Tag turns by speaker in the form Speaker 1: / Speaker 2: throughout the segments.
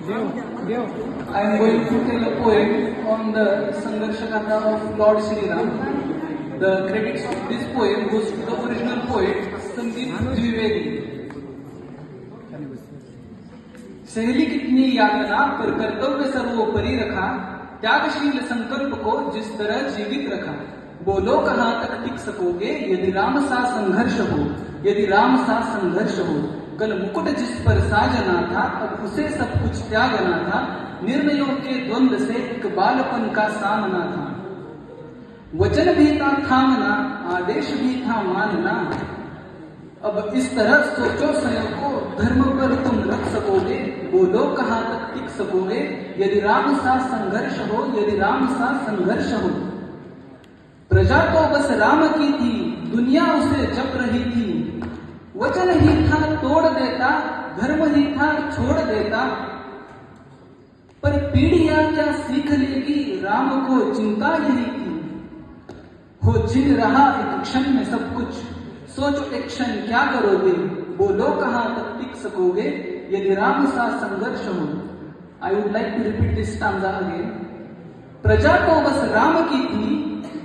Speaker 1: I am going to tell a poem on the Sangharsha Gatha of Lord Shri Ram. The credits of this poem goes to the original poet Sandeep Dwivedi. सहली कितनी यातना पर कर्तव्य सर्वोपरि रखा, त्यागशील संकल्प को जिस तरह जीवित रखा। बोलो कहाँ तक टिक सकोगे यदि राम सा संघर्ष हो, यदि राम सा संघर्ष हो। कल मुकुट जिस पर साजना था अब उसे सब कुछ त्यागना था, निर्णयों के द्वंद से एक बालपन का सामना था। वचन भी था थामना, आदेश भी था मानना। अब इस तरह सोचो स्वयं को, धर्म पर तुम रख सकोगे। बोलो कहाँ तक टिक सकोगे यदि राम सा संघर्ष हो, यदि राम सा संघर्ष हो। प्रजा तो बस राम की थी, दुनिया उसे जप रही थी। वचन ही था तोड़ देता, धर्म ही था छोड़ देता। पर पीढ़ियां क्या सीख लेगी, राम को चिंता यही थी। हो छिन रहा एक क्षण में सब कुछ, सोचो एक क्षण क्या करोगे। बोलो कहाँ तक टिक सकोगे यदि राम सा संघर्ष हो। I would like to repeat this stanza again. प्रजा तो बस राम की थी,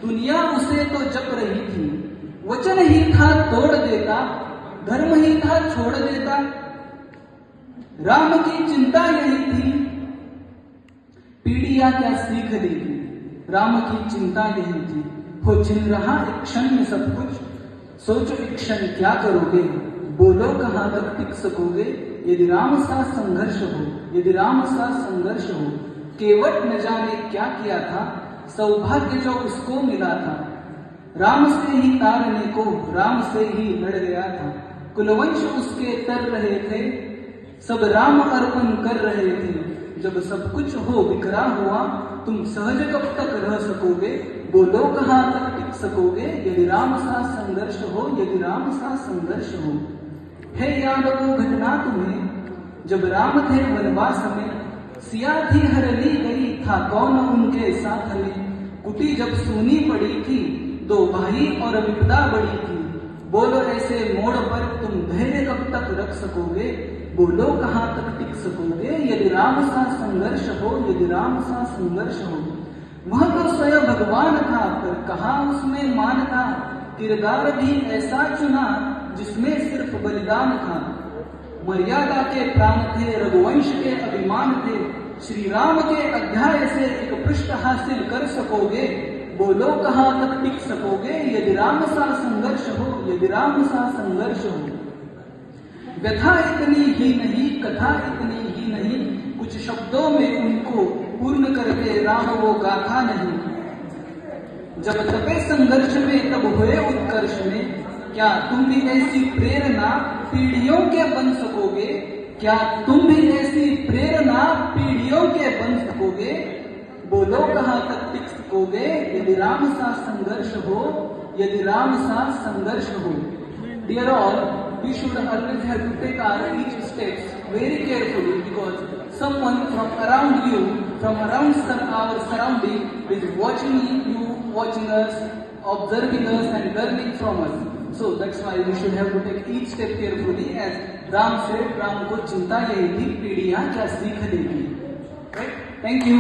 Speaker 1: दुनिया उसे तो जप रही थी। वचन ही था तोड़ देता, धर्म ही था छोड़ देता। राम की चिंता यही थी, पीढ़ियां क्या सीख लेगी। राम की चिंता यही थी। हो छिन रहा एक क्षण में सब कुछ, सोचो एक क्षण क्या करोगे। बोलो कहाँ तक टिक सकोगे यदि राम सा संघर्ष हो, यदि राम सा संघर्ष हो। केवट न जाने क्या किया था, सौभाग्य जो उसको मिला था। राम से ही तारने को, राम से ही लड़ गया था। कुलवंश उसके तर रहे थे, सब राम अर्पण कर रहे थे। जब सब कुछ हो बिखरा हुआ, तुम सहज कब तक रह सकोगे। बोलो कहाँ तक टिक सकोगे यदि राम सा संघर्ष हो, यदि राम सा संघर्ष हो। है याद वो घटना तुम्हें जब राम थे वनवास में, सिया थी हर ली गई, था कौन उनके साथ में। कुटी जब सूनी पड़ी थी, दो भाई और विपदा बड़ी थी। बोलो ऐसे मोड़ पर तुम धैर्य कब तक रख सकोगे। बोलो कहाँ तक टिक सकोगे यदि राम सा संघर्ष हो, यदि राम सा संघर्ष हो। वह तो स्वयं भगवान था, पर कहाँ उसमें मान था। किरदार भी ऐसा चुना जिसमें सिर्फ बलिदान था। मर्यादा के प्राण थे, रघुवंश के अभिमान थे। श्री राम के अध्याय से एक पृष्ठ हासिल कर सकोगे। बोलो कहाँ तक टिक सकोगे यदि राम सा संघर्ष हो, यदि राम सा संघर्ष हो। व्यथा इतनी ही नहीं, कथा इतनी ही नहीं, कुछ शब्दों में उनको पूर्ण करके राम वो गाथा नहीं। जब तपे संघर्ष में तब हुए उत्कर्ष में, क्या तुम भी ऐसी प्रेरणा पीढ़ियों के बन सकोगे। क्या तुम भी ऐसी प्रेरणा पीढ़ियों के बन सकोगे। बोलो कहाँ तक टिक सकोगे यदि राम सा संघर्ष हो, यदि राम सा संघर्ष हो। Dear all, we should always have to take our each steps very carefully, because someone from around you, from around our surrounding is watching you, watching us, observing us and learning from us. So that's why we should have to take each step carefully. As Ram said, Ram को चिंता यही थी, पीढ़ियां क्या सीख लेगी। Right? Thank you.